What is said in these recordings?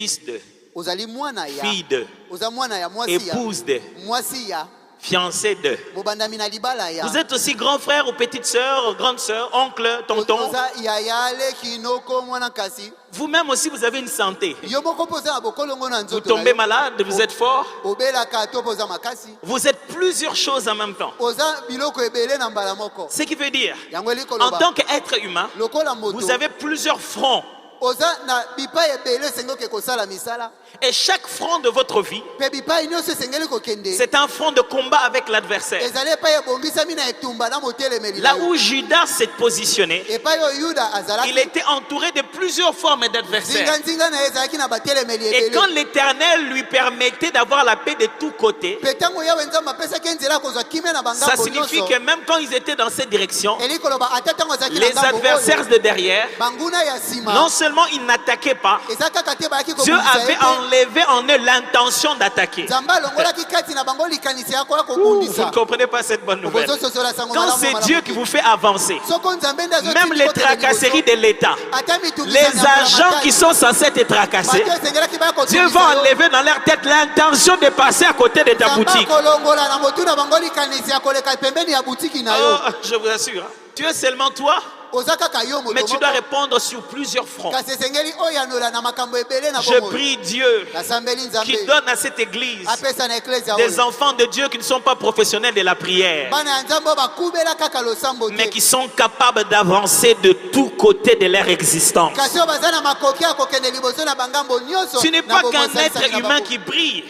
fils de, ozali mwana ya fille de, oza mwana ya mwasi ya épouse de, mwasi ya fiancé de. mobandami na libala ya Vous êtes aussi grand frère ou petite sœur, grande sœur, oncle, tonton. oza yaya le kinoko mwana kasi Vous-même aussi, vous avez une santé. yo moko poza na bokolongo na Vous nzoto tombez malade, vous êtes fort. obelaka to poza makasi Vous êtes plusieurs choses en même temps. oza biloko ebele na mbala moko Ce qui veut dire, yango en likoloba tant qu'être humain, lokola moto vous avez plusieurs fronts. oza na bipai ebele esengoki kosala misala Et chaque front de votre vie, pe bipai nyonso esengeli kokende c'est un front de combat avec l'adversaire. ezali epai ebongisami na etumba na motelemeli Là où Judas s'est positionné, epai oyo yuda il azalaki était entouré de plusieurs formes d'adversaires. nzinga na ye ezalaki na batelemeli Et ebele quand l'Éternel lui permettait d'avoir la paix de tous côtés, pe ntango yawe nzambe apesaki nzela ya kozwa kimia na ça bangambo signifie nyonso que même quand ils étaient dans cette direction, eli koloba ata ntango azalaki na les ngambo adversaires oyo de derrière, banguna ya nsima non seulement ils n'attaquaient pas, eza kaka te bayaki Dieu kobundisa ye avait te enlevé en eux l'intention d'attaquer. nzambe alongolaki kati na bango likanisi yako ya Vous ne kobundisa comprenez pas cette bonne nouvelle. okozososola sango Quand malamu c'est malamu Dieu te. qui vous fait avancer, soko nzambe nde azotindi même les kotela tracasseries liboso, de l'État, ata mitungisa les nyambo ya agents matali, qui sont censés te tracasser, bato esengelaki baya Dieu kotungisa va yo. enlever dans leur tête l'intention de passer à côté de ta Nzambe boutique. akolongola na motu na bango likanisi ya koleka pembeni ya butiki na yo Oh, je vous assure, hein. Tu es seulement toi, oza kaka yo moto mais tu moko, dois répondre sur plusieurs fronts. kasi esengeli oyanola na makambo ebele na Je bomoi prie Dieu nasambeli qui nzambe donne à cette église apesa na eklezia des oyo enfants de Dieu qui ne sont pas professionnels de la prière, bana ya nzambe oyo bakubela kaka losambo mais te qui sont capables d'avancer de tous côtés de leur existence. kasi oyo baza na makoki ya kokende liboso na bangambo nyonso Tu n'es na pas bomoi qu'un esalisaki être na humain bango. qui brille.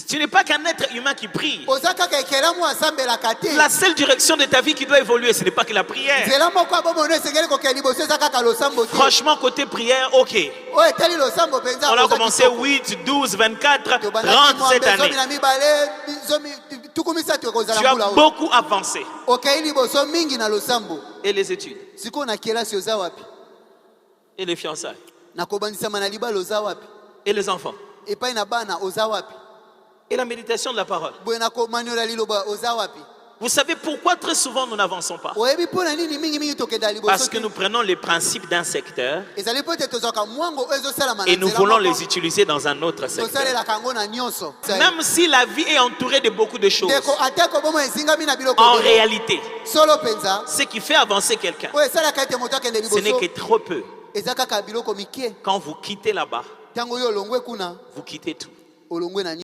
Tu n'es pas qu'un être humain qui prie. oza kaka ekelamu asambelaka te La seule direction de ta vie qui doit évoluer, ce n'est pas que la prière. nzela moko ya bomono esengeli kokende liboso eza kaka losambo te Franchement, côté prière, ok. oyo etali losambo mpenza On a oza commencé kitoko. 8, 12, 24, 30 Tobandaki cette mwambe zomi année. na mibale tuku misato ekozala Tu as mbula oyo beaucoup avancé. okei liboso mingi na losambo Et les études, sikoyo na kelasi oza wapi et les fiançailles, na kobandisama na libala oza wapi et les enfants, epai na bana oza wapi et la méditation de la parole. boye na komaniola liloba oza wapi Vous savez pourquoi très souvent nous n'avançons pas? oyebi mpo na nini mingimingi tokenda liboso Parce que te nous prenons les principes d'un secteur ezali mpo ete tozwaka mwango oyo ezosalama na et nous nzela voulons moko, les utiliser dans un autre secteur. tosalelaka yango na nyonso Même si la vie est entourée de beaucoup de choses, ndeko atako bomo ezingami na biloko en ebele. réalité, solo mpenza ce qui fait avancer quelqu'un, oyo esalaka ete moto akende ce n'est liboso que trop peu. eza kaka biloko mike Quand vous quittez là-bas, ntango oyo olongwe kuna vous quittez tout. olongwe na